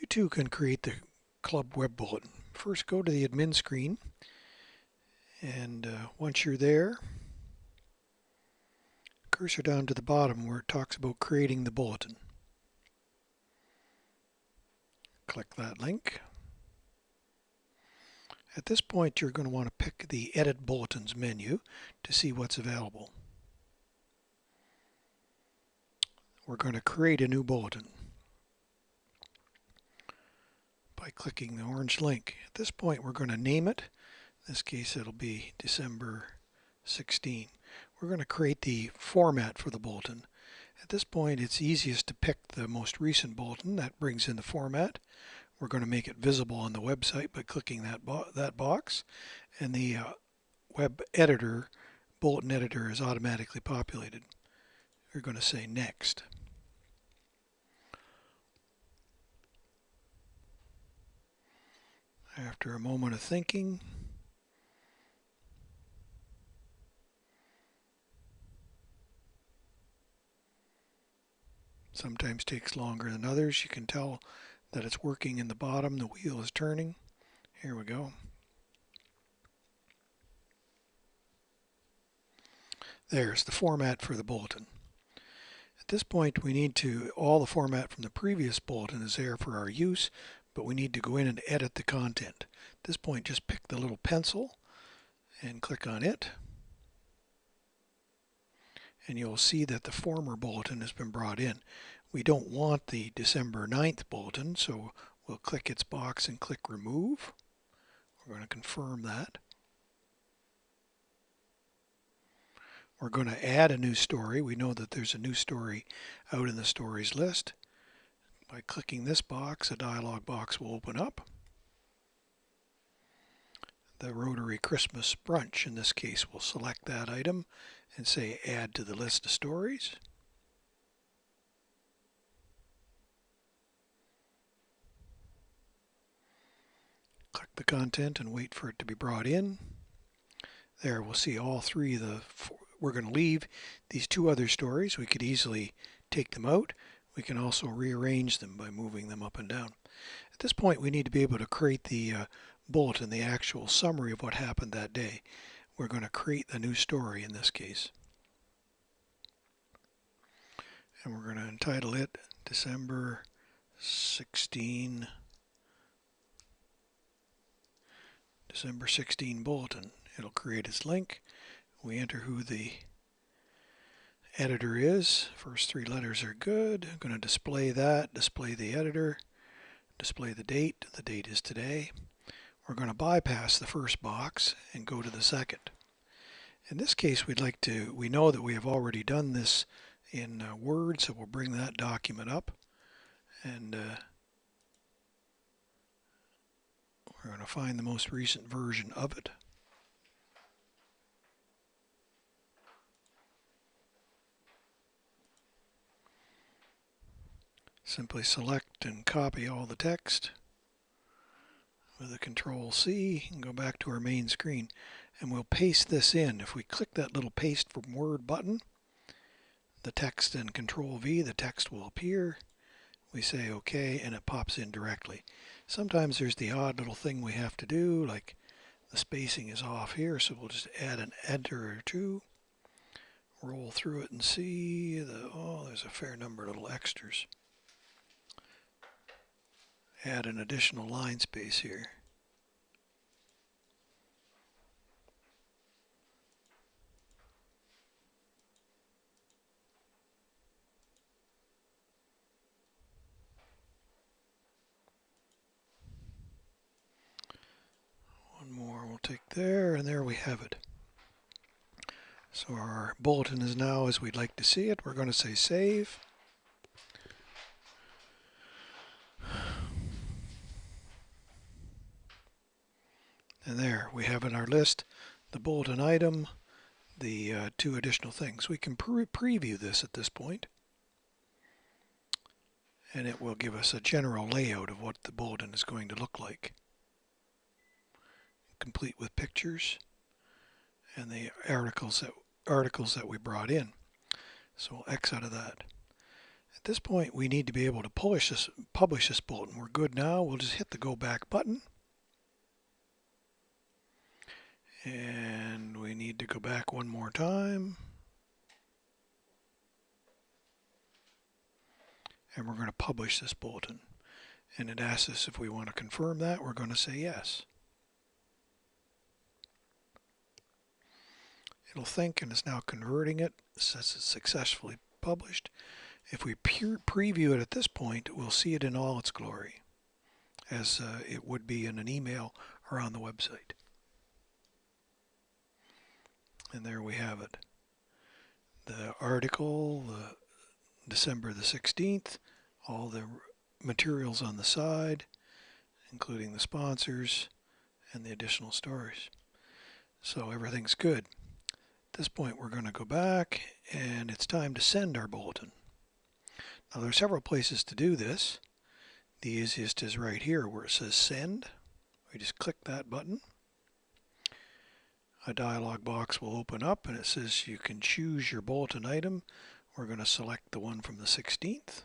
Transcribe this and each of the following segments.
You too can create the Club Web Bulletin. First, go to the admin screen, and once you're there, cursor down to the bottom where it talks about creating the bulletin. Click that link. At this point, you're going to want to pick the Edit Bulletins menu to see what's available. We're going to create a new bulletin by clicking the orange link. At this point, we're going to name it. In this case, it'll be December 16. We're going to create the format for the bulletin. At this point, it's easiest to pick the most recent bulletin. That brings in the format. We're going to make it visible on the website by clicking that box, and the web editor, bulletin editor, is automatically populated. We're going to say next. After a moment of thinking, sometimes takes longer than others. You can tell that it's working in the bottom. The wheel is turning. Here we go. There's the format for the bulletin. At this point, we need to, all the format from the previous bulletin is there for our use, but we need to go in and edit the content. At this point, just pick the little pencil and click on it. And you'll see that the former bulletin has been brought in. We don't want the December 9th bulletin, so we'll click its box and click remove. We're going to confirm that. We're going to add a new story. We know that there's a new story out in the stories list. By clicking this box, a dialog box will open up. The Rotary Christmas Brunch, in this case, we'll select that item and say add to the list of stories. Click the content and wait for it to be brought in. There, we'll see all three of the four. We're going to leave these two other stories. We could easily take them out. We can also rearrange them by moving them up and down. At this point, we need to be able to create the bulletin, the actual summary of what happened that day. We're going to create the new story in this case. And we're going to entitle it December 16 Bulletin. It'll create its link. We enter who the editor is. First three letters are good. I'm going to display that, display the editor, display the date. The date is today. We're going to bypass the first box and go to the second. In this case, we know that we have already done this in Word, so we'll bring that document up, and we're going to find the most recent version of it. Simply select and copy all the text with a Control-C and go back to our main screen, and we'll paste this in. If we click that little paste from Word button, the text, and Control-V, the text will appear. We say OK, and it pops in directly. Sometimes there's the odd little thing we have to do, like the spacing is off here, so we'll just add an enter or two, roll through it and see there's a fair number of little extras. Add an additional line space here. One more we'll take there, and there we have it. So our bulletin is now as we'd like to see it. We're going to say save. And there we have in our list the bulletin item, the two additional things. We can preview this at this point, and it will give us a general layout of what the bulletin is going to look like, complete with pictures and the articles that we brought in. So we'll X out of that. At this point, we need to be able to publish this bulletin. We're good now. We'll just hit the Go Back button. And we need to go back one more time. And we're going to publish this bulletin. And it asks us if we want to confirm that. We're going to say yes. It'll think, and it's now converting it. It says it's successfully published. If we preview it at this point, we'll see it in all its glory, as it would be in an email or on the website. And there we have it. The article, December the 16th, all the materials on the side, including the sponsors and the additional stories. So everything's good. At this point, we're going to go back, and it's time to send our bulletin. Now, there are several places to do this. The easiest is right here where it says Send. We just click that button. A dialog box will open up, and it says you can choose your bulletin item. We're going to select the one from the 16th.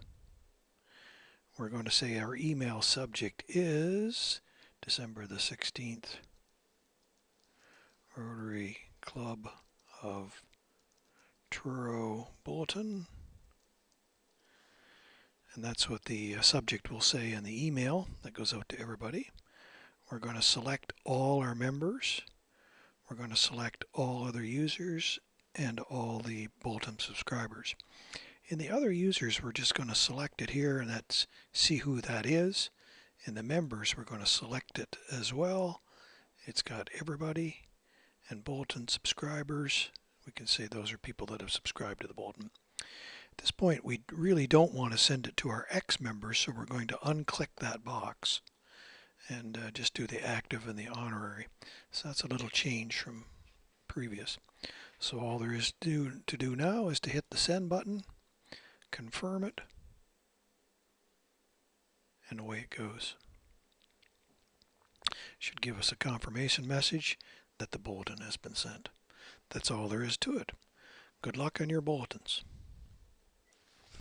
We're going to say our email subject is December the 16th, Rotary Club of Truro Bulletin. And that's what the subject will say in the email that goes out to everybody. We're going to select all our members. We're going to select all other users and all the bulletin subscribers. In the other users, we're just going to select it here, and that's see who that is. In the members, we're going to select it as well. It's got everybody, and bulletin subscribers. We can say those are people that have subscribed to the bulletin. At this point, we really don't want to send it to our X members, so we're going to unclick that box and just do the active and the honorary. So that's a little change from previous. So all there is to do now is to hit the send button, confirm it, and away it goes. Should give us a confirmation message that the bulletin has been sent. That's all there is to it. Good luck on your bulletins.